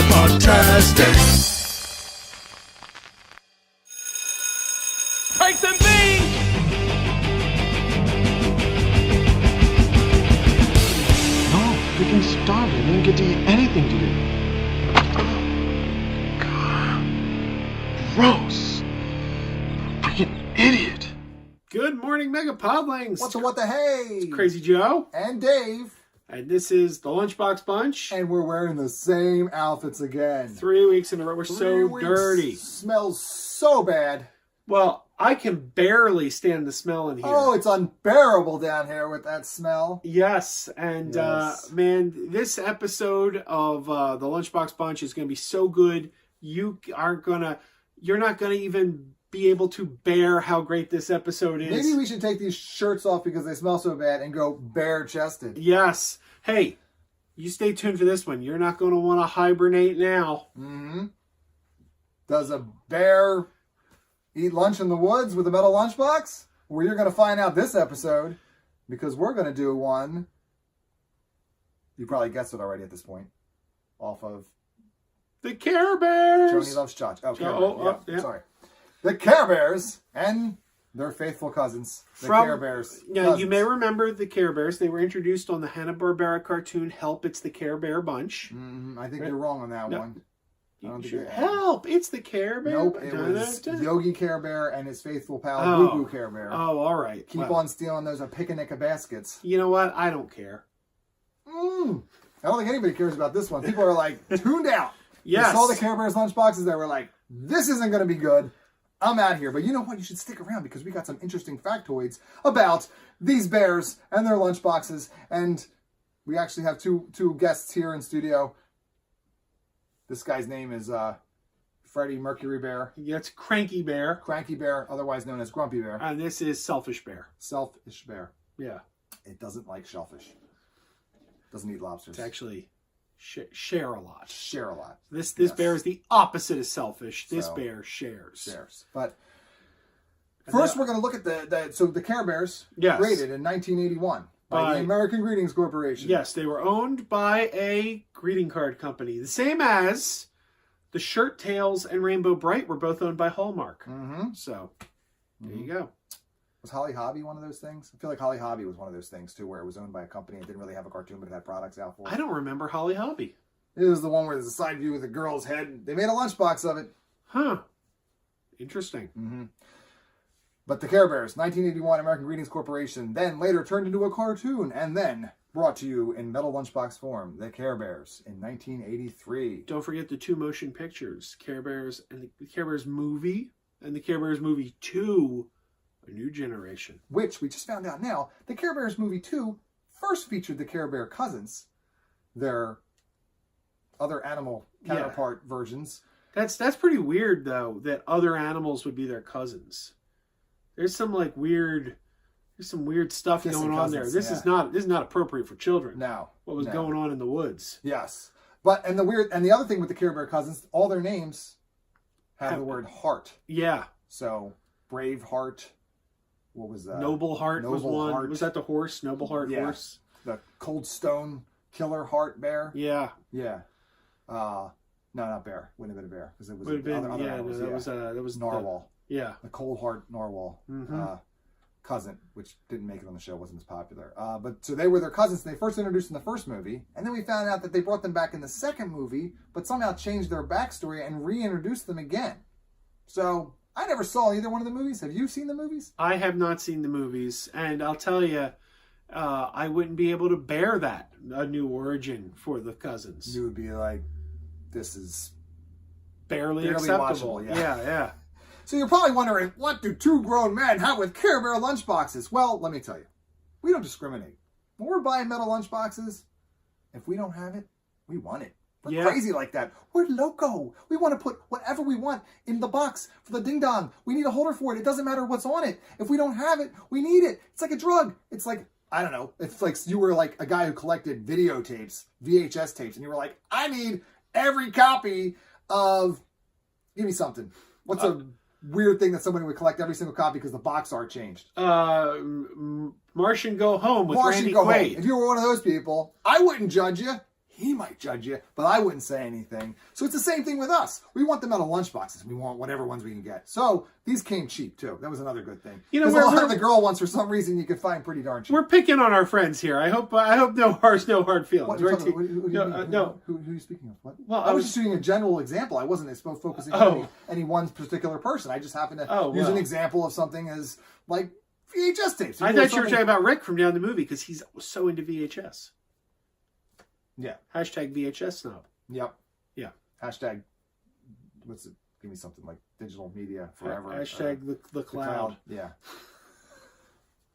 Podcasting. Take them beans! No, freaking starving. I didn't get to eat anything today. God. Gross. Freaking idiot. Good morning, Mega Podlings. What the hey? Crazy Joe. And Dave. And this is the Lunchbox Bunch. And we're wearing the same outfits again. 3 weeks in a row. We're so dirty. Smells so bad. Well, I can barely stand the smell in here. Oh, it's unbearable down here with that smell. Yes. And, Yes. man, this episode of the Lunchbox Bunch is going to be so good. You're not going to even be able to bear how great this episode is. Maybe we should take these shirts off because they smell so bad and go bare-chested. Yes. Hey, you stay tuned for this one. You're not going to want to hibernate now. Mm-hmm. Does a bear eat lunch in the woods with a metal lunchbox? Well, you're going to find out this episode because we're going to do one. You probably guessed it already at this point. Off of The Care Bears. Joni Loves Cha. Oh, Care Oh, Bears. yeah. Sorry. The Care Bears and their faithful cousins. The Care Bears. Now, cousins. you may remember the Care Bears. They were introduced on the Hanna-Barbera cartoon Help, It's the Care Bear Bunch. I think you're wrong on that one. I don't think you're Help, it's the Care Bear. Nope, it was Yogi Care Bear and his faithful pal, Boo Boo Care Bear. Oh, all right. Keep on stealing those picnic baskets. You know what? I don't care. I don't think anybody cares about this one. People are like, tuned out. Yes. They saw the Care Bears lunchboxes. They were like, this isn't going to be good. I'm out here. But you know what? You should stick around because we got some interesting factoids about these bears and their lunchboxes. And we actually have two guests here in studio. This guy's name is Freddie Mercury Bear. That's Cranky Bear. Cranky Bear, otherwise known as Grumpy Bear. And this is Selfish Bear. Selfish Bear. Yeah. It doesn't like shellfish. Doesn't eat lobsters. It's actually share a lot. Share a lot. This Yes. bear is the opposite of selfish. This So, bear shares. Shares. But first we're going to look at the Care Bears Yes. created in 1981 by the American Greetings Corporation. Yes, they were owned by a greeting card company. The same as the Shirt Tails and Rainbow Bright were both owned by Hallmark. Mm-hmm. So, there you go. Was Holly Hobby one of those things? I feel like Holly Hobby was one of those things too, where it was owned by a company and didn't really have a cartoon, but it had products out for it. I don't remember Holly Hobby. It was the one where there's a side view with a girl's head. They made a lunchbox of it. Huh. Interesting. Mm-hmm. But the Care Bears, 1981 American Greetings Corporation, then later turned into a cartoon and then brought to you in metal lunchbox form, the Care Bears in 1983. Don't forget the two motion pictures, Care Bears and the Care Bears movie and the Care Bears movie 2, A New Generation. Which we just found out now, the Care Bears movie 2 first featured the Care Bear cousins, their other animal counterpart versions. That's pretty weird though, that other animals would be their cousins. There's some weird stuff Kissing going on there. cousins, This is not appropriate for children. No. What was going on in the woods? Yes. And the other thing with the Care Bear cousins, all their names have the word heart. Yeah. So Brave Heart. What was that? Noble Heart was one. Heart. Was that the horse? Noble Heart horse? The Cold Stone Killer Heart Bear. Yeah. Yeah. No, not bear. Wouldn't have been a bear because it was Would have been. other Yeah. animals, That was narwhal. Yeah. The Cold Heart Narwhal Mm-hmm. cousin, which didn't make it on the show, wasn't as popular. But so they were their cousins. They first introduced in the first movie, and then we found out that they brought them back in the second movie, but somehow changed their backstory and reintroduced them again. So I never saw either one of the movies. Have you seen the movies? I have not seen the movies, and I'll tell you, I wouldn't be able to bear that, a new origin for the cousins. You would be like, this is Barely acceptable. watchable. Yeah. So you're probably wondering, what do two grown men have with Care Bear lunchboxes? Well, let me tell you, we don't discriminate. When we're buying metal lunchboxes, if we don't have it, we want it. We're crazy like that. We're loco. We want to put whatever we want in the box for the ding dong. We need a holder for it. It doesn't matter what's on it. If we don't have it, we need it. It's like a drug. It's like, I don't know. It's like you were like a guy who collected videotapes, VHS tapes, and you were like, I need every copy of, give me something. What's a weird thing that somebody would collect every single copy because the box art changed? Martian Go Home with Randy Go Quaid. Home. If you were one of those people, I wouldn't judge you. he might judge you, but I wouldn't say anything. So it's the same thing with us. We want the metal lunchboxes. We want whatever ones we can get. So these came cheap too. That was another good thing. You know, a lot of the girl ones, for some reason, you could find pretty darn cheap. We're picking on our friends here. I hope no hard feelings. Who are you speaking of? What? Well, I was just using a general example. I wasn't focusing on any one particular person. I just happened to use an example of something as like VHS tapes. I thought you were talking about Rick from Down the Movie because he's so into VHS. Yeah. Hashtag VHS snob. Yep. Yeah. Hashtag, what's it? Give me something like digital media forever. Hashtag the cloud. Yeah.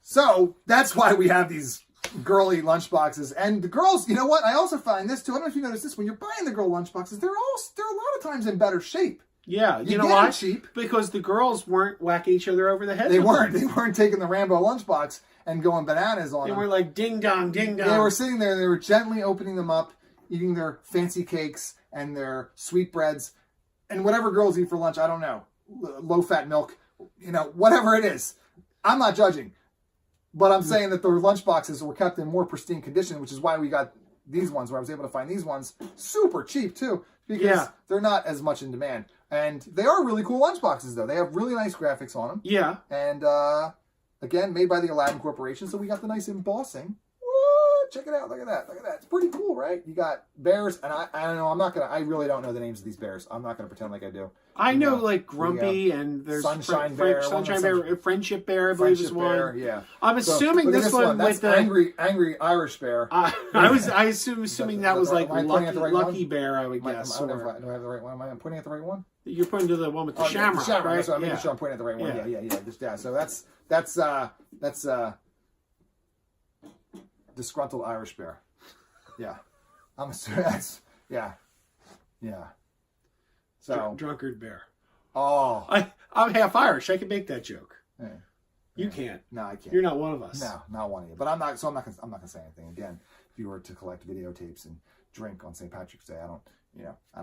So that's why we have these girly lunchboxes. And the girls, you know what? I also find this too. I don't know if you noticed this. When you're buying the girl lunchboxes, they're a lot of times in better shape. Yeah, you know why? Cheap because the girls weren't whacking each other over the head. They weren't. They weren't taking the Rambo lunchbox and going bananas on them. They were like ding dong, ding dong. They were sitting there. They were gently opening them up, eating their fancy cakes and their sweetbreads and whatever girls eat for lunch. I don't know, low fat milk, whatever it is. I'm not judging, but I'm saying that the lunchboxes were kept in more pristine condition, which is why we got these ones. Where I was able to find these ones super cheap too, because they're not as much in demand. And they are really cool lunchboxes, though. They have really nice graphics on them. Yeah. And, again, made by the Aladdin Corporation, so we got the nice embossing. What? Check it out. Look at that. Look at that. It's pretty cool, right? You got bears, and I don't know. I really don't know the names of these bears. I'm not going to pretend like I do. I know, like Grumpy, and there's Sunshine Bear. Sunshine Bear, Friendship Bear, I believe is one. Bear, yeah. I'm assuming this one with the angry Irish bear. I assuming that was like Lucky Bear, I would guess. Do I have the right one? Am I pointing at the right one? You're pointing to the one with the shamrock, right? That's what I'm making sure I'm pointing at the right one. Yeah. So that's disgruntled Irish bear. Yeah, I'm assuming that's yeah. So drunkard bear. Oh, I'm half Irish. I can make that joke. Yeah. You can't. No, I can't. You're not one of us. No, not one of you. But I'm not. So I'm not gonna say anything again. If you were to collect videotapes and drink on St. Patrick's Day, I don't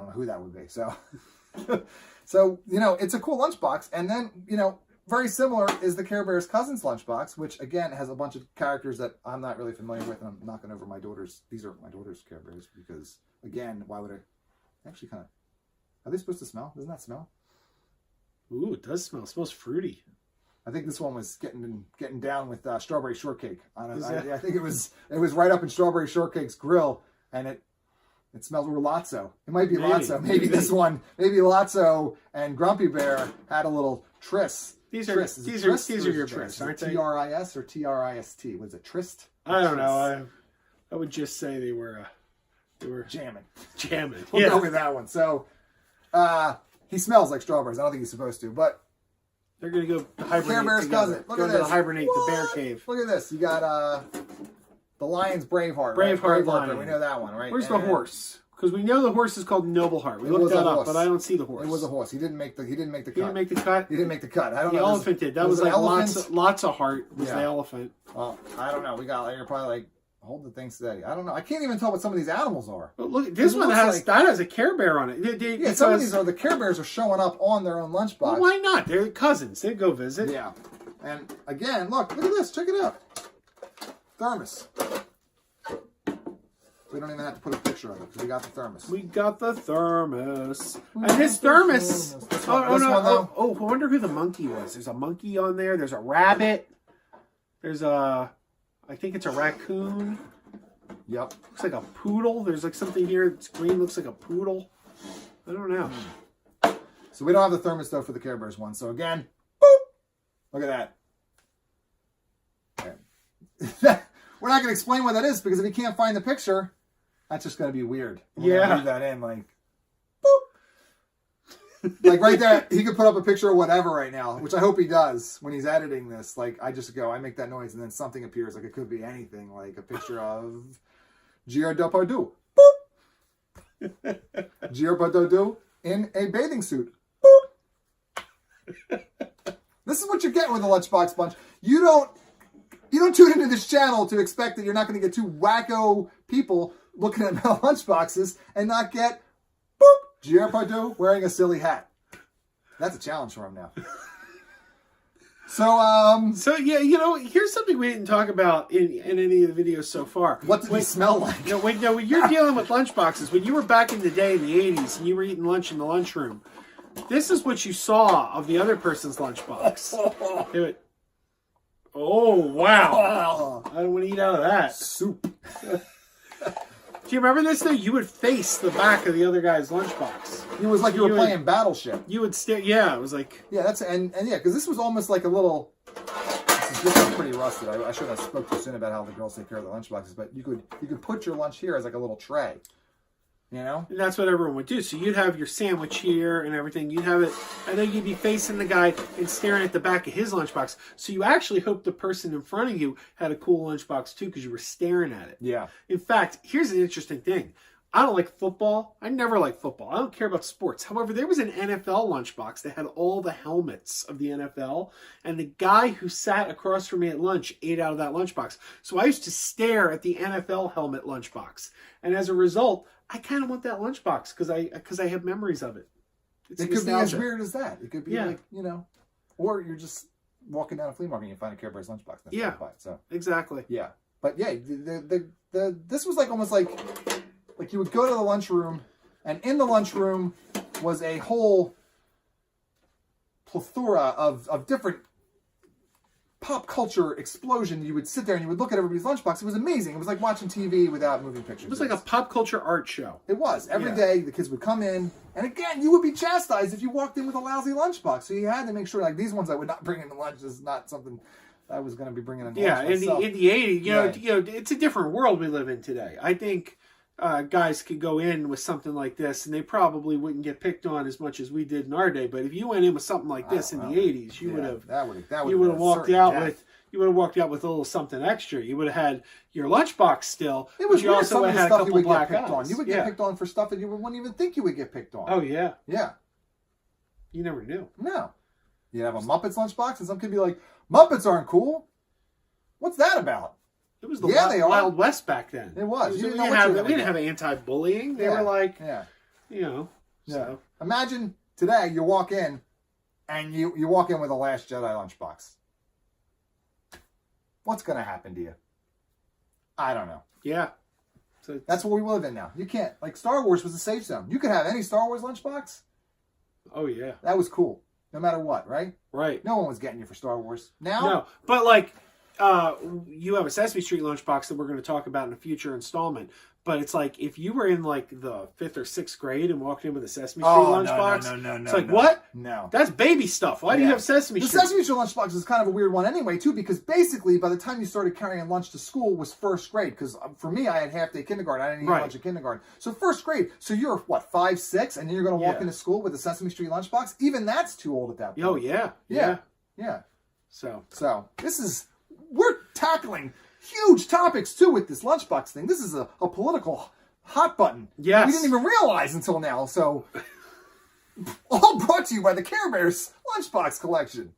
know who that would be. So, it's a cool lunchbox. And then, very similar is the Care Bears Cousins lunchbox, which again has a bunch of characters that I'm not really familiar with, and I'm knocking over my daughter's. These are my daughter's Care Bears because, again, why would I? Actually, kind of. Are they supposed to smell? Doesn't that smell? Ooh, it does smell. It smells fruity. I think this one was getting down with strawberry shortcake. I think it was right up in Strawberry Shortcake's grill, and it smells Lotso. It might be Lotso. Maybe this one. Maybe Lotso and Grumpy Bear had a little tryst. These are your trysts, aren't they? TRIS or TRIST? Was it tryst? I don't know. I would just say they were jamming. We'll go with that one. So he smells like strawberries. I don't think he's supposed to, but they're gonna go hibernate. Care Bears cousin. Look at this. Hibernate the bear cave. Look at this. You got the Lion's Braveheart. Braveheart Lion. We know that one, right? Where's the horse? Because we know the horse is called Nobleheart. We looked that up, but I don't see the horse. It was a horse. He didn't make the cut. He didn't make the cut. I don't know. The elephant did. That was like lots of heart was the elephant. Well, I don't know. You're probably hold the thing steady. I don't know. I can't even tell what some of these animals are. But look, this one has a Care Bear on it. Some of these the Care Bears are showing up on their own lunchbox. Well, why not? They're cousins. They'd go visit. Yeah. And again, look at this. Check it out. Thermos. We don't even have to put a picture of it because we got the thermos. We got the thermos. And this thermos. I wonder who the monkey was. There's a monkey on there. There's a rabbit. There's I think it's a raccoon. Yep. Looks like a poodle. There's like something here. It's green. Looks like a poodle. I don't know. So we don't have the thermos though for the Care Bears one. So again, boop. Look at that. Okay. We're not going to explain what that is because if you can't find the picture, that's just going to be weird. We're going to leave that in like, boop. Like right there, he could put up a picture of whatever right now, which I hope he does when he's editing this. Like I make that noise and then something appears. Like it could be anything, like a picture of Gérard Depardieu. Boop. Gérard Depardieu in a bathing suit. Boop. This is what you get with the Lunchbox Bunch. You don't tune into this channel to expect that you're not going to get two wacko people looking at metal lunchboxes and not get, boop, Gérard Depardieu wearing a silly hat. That's a challenge for him now. So yeah, here's something we didn't talk about in any of the videos so far. What did they smell like? When you're dealing with lunchboxes, when you were back in the day in the 80s and you were eating lunch in the lunchroom, this is what you saw of the other person's lunchbox. They would, oh wow! I don't want to eat out of that Soup. Do you remember this though? You would face the back of the other guy's lunchbox. It was like you were playing Battleship. You would stare. Yeah, it was like. Yeah, that's and yeah, because this was almost like a little. This is pretty rusted. I shouldn't have spoke too soon about how the girls take care of the lunchboxes, but you could put your lunch here as like a little tray. You know? And that's what everyone would do. So you'd have your sandwich here and everything. You'd have it, and then you'd be facing the guy and staring at the back of his lunchbox. So you actually hoped the person in front of you had a cool lunchbox too, because you were staring at it. Yeah. In fact, here's an interesting thing. I don't like football. I never liked football. I don't care about sports. However, there was an NFL lunchbox that had all the helmets of the NFL, and the guy who sat across from me at lunch ate out of that lunchbox. So I used to stare at the NFL helmet lunchbox, and as a result, I kind of want that lunchbox because I have memories of it. It could be as weird as that. It could be like, or you're just walking down a flea market and you find a Care Bears lunchbox. Yeah, so exactly. Yeah, but yeah, this was like almost like you would go to the lunchroom, and in the lunchroom was a whole plethora of different pop culture explosion. You would sit there and you would look at everybody's lunchbox. It was amazing. It was like watching TV without moving pictures. It was like a pop culture art show. It was. Every day the kids would come in, and again, you would be chastised if you walked in with a lousy lunchbox. So you had to make sure, like, these ones I would not bring into lunch. This is not something I was going to be bringing into lunch myself. In the 80s, it's a different world we live in today. I think guys could go in with something like this, and they probably wouldn't get picked on as much as we did in our day. But if you went in with something like this in the 80s, you would have walked out with a little something extra. You would have had your lunchbox still. It was you weird, also some of the had a stuff couple you would black get picked on. eyes. You would get picked on for stuff that you wouldn't even think you would get picked on. Oh yeah, yeah. You never knew. No, you'd have a Muppets lunchbox, and some kid be like, "Muppets aren't cool. What's that about?" It was the Wild West back then. It was. We didn't have anti-bullying. They were like, So imagine today you walk in, and you walk in with a Last Jedi lunchbox. What's going to happen to you? I don't know. Yeah. So that's what we live in now. You can't, like, Star Wars was a safe zone. You could have any Star Wars lunchbox. Oh yeah. That was cool. No matter what, right? Right. No one was getting you for Star Wars. Now? No. But like you have a Sesame Street lunchbox that we're going to talk about in a future installment. But it's like if you were in like the 5th or 6th grade and walked in with a Sesame Street lunchbox, no, it's like, what? No. That's baby stuff. Why do you have Sesame Street? The Sesame Street lunchbox is kind of a weird one anyway, too, because basically by the time you started carrying lunch to school was 1st grade. Because for me, I had half-day kindergarten. I didn't eat lunch at kindergarten. So 1st grade. So you're, what, 5, 6? And then you're going to walk into school with a Sesame Street lunchbox? Even that's too old at that point. Oh, yeah. Yeah. So we're tackling huge topics, too, with this lunchbox thing. This is a political hot button. Yes. We didn't even realize until now. So, all brought to you by the Care Bears lunchbox collection.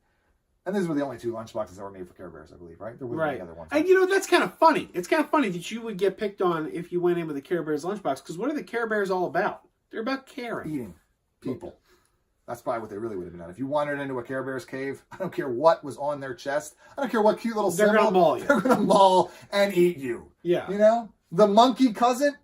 And these were the only 2 lunchboxes that were made for Care Bears, I believe, right? There were any other ones. And that's kind of funny. It's kind of funny that you would get picked on if you went in with a Care Bears lunchbox, because what are the Care Bears all about? They're about caring. Eating people. That's probably what they really would have been done. If you wandered into a Care Bears cave, I don't care what was on their chest. I don't care what cute little symbol. They're going to maul you. They're going to maul and eat you. Yeah. You know? The monkey cousin.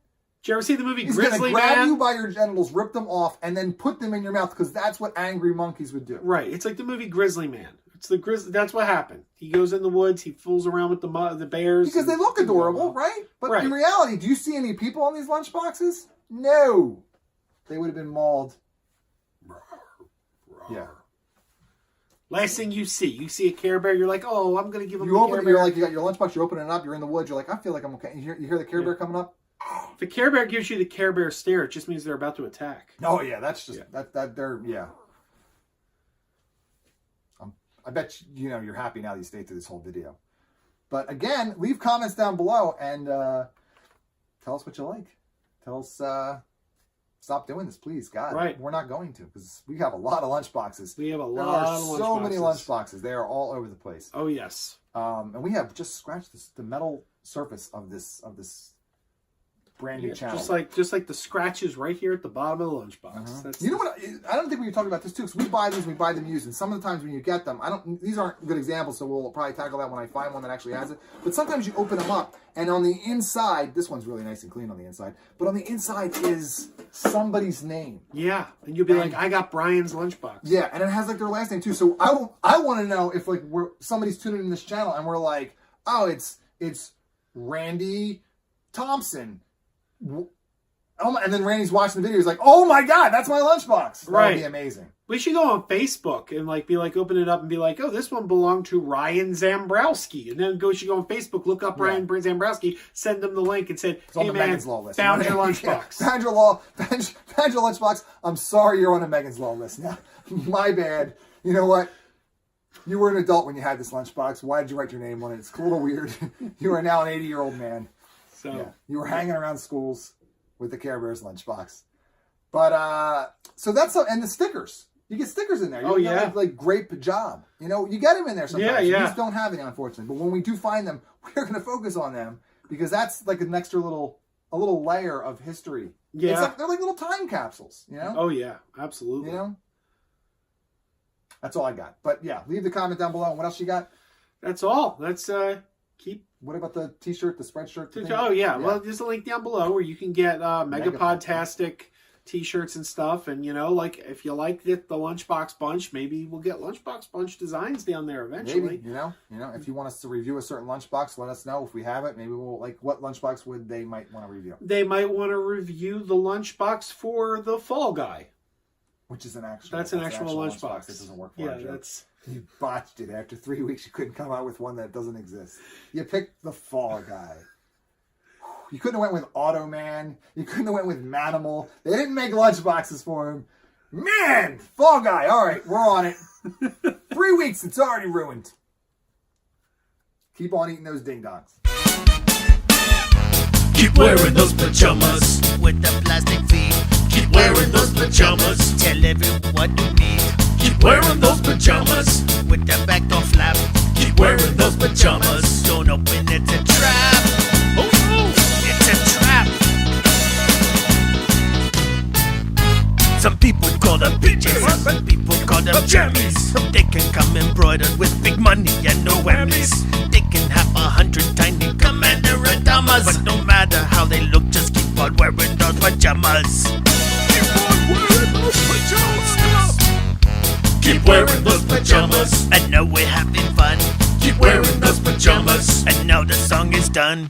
Did you ever see the movie Grizzly Man? He's going to grab you by your genitals, rip them off, and then put them in your mouth, because that's what angry monkeys would do. Right. It's like the movie Grizzly Man. It's the grizzly. That's what happened. He goes in the woods. He fools around with the bears. Because they look adorable, right? But in reality, do you see any people on these lunchboxes? No. They would have been mauled. Yeah. Last thing you see a Care Bear, you're like, oh, I'm going to give him a Care Bear. Bear. You're like, you got your lunchbox, you're opening it up, you're in the woods, you're like, I feel like I'm okay. You hear the Care Bear coming up? If a Care Bear gives you the Care Bear stare, it just means they're about to attack. Oh, yeah, that's just, that they're, yeah. I bet you're happy now that you stayed through this whole video. But again, leave comments down below and tell us what you like. Tell us, stop doing this, please. God, we're not going to, because we have a lot of lunchboxes. We have a lot of lunchboxes. So many lunchboxes. They are all over the place. Oh, yes. And we have just scratched the metal surface of this brand new channel. Just like the scratches right here at the bottom of the lunchbox. Uh-huh. You know what? I don't think we were talking about this too, because we buy these, we buy them used, and some of the times when you get them, these aren't good examples, so we'll probably tackle that when I find one that actually has it. But sometimes you open them up, and on the inside, this one's really nice and clean on the inside, but on the inside is somebody's name. Yeah, and you'll be like, I got Brian's lunchbox. Yeah, and it has like their last name too. So I want to know if like somebody's tuning in this channel and we're like, oh, it's Randy Thompson. And then Randy's watching the video. He's like, "Oh my God, that's my lunchbox!" That would be amazing. We should go on Facebook and open it up and be like, "Oh, this one belonged to Ryan Zambrowski," and then you should go on Facebook, look up Ryan Zambrowski, send them the link, and say, "Hey man, Megan's Law list. Found your lunchbox. Found your lunchbox. I'm sorry, you're on the Megan's Law list now. My bad. You know what? You were an adult when you had this lunchbox. Why did you write your name on it? It's a little weird. You are now an 80-year-old man. So you were hanging around schools with the Care Bears lunchbox. But, so that's, and the stickers. You get stickers in there. You like grape job. You know, you get them in there sometimes. You just don't have any, unfortunately. But when we do find them, we're going to focus on them because that's like an extra a little layer of history. Yeah. They're like little time capsules, you know? Oh, yeah. Absolutely. You know? That's all I got. But yeah, leave the comment down below. What else you got? That's all. Let's What about the t-shirt, the spreadshirt? Oh, yeah. Well, there's a link down below where you can get Megapodtastic t-shirts and stuff. And, you know, like, if you like the Lunchbox Bunch, maybe we'll get Lunchbox Bunch designs down there eventually. Maybe, you know, if you want us to review a certain lunchbox, let us know. If we have it, maybe we'll, like, what lunchbox would they might want to review? They might want to review the lunchbox for the Fall Guy. Which is an actual... That's an actual lunchbox. That doesn't work for us. You botched it. After 3 weeks, you couldn't come out with one that doesn't exist. You picked the Fall Guy. You couldn't have went with Automan. You couldn't have went with Manimal. They didn't make lunchboxes for him. Man! Fall Guy. All right, we're on it. 3 weeks, it's already ruined. Keep on eating those ding-dongs. Keep wearing those pajamas with the plastic feet. Keep wearing those pajamas. Tell everyone you meet. Keep wearing those pajamas with the back door flap. Keep wearing those pajamas. Don't open it, it's a trap. Oh no, it's a trap. Some people call them PJs, some people call them jammies. They can come embroidered with big money and no whammies. They can have 100 tiny commander Adamas, but no matter how they look, just keep on wearing those pajamas. Keep wearing those pajamas. And now we're having fun. Keep wearing those pajamas. And now the song is done.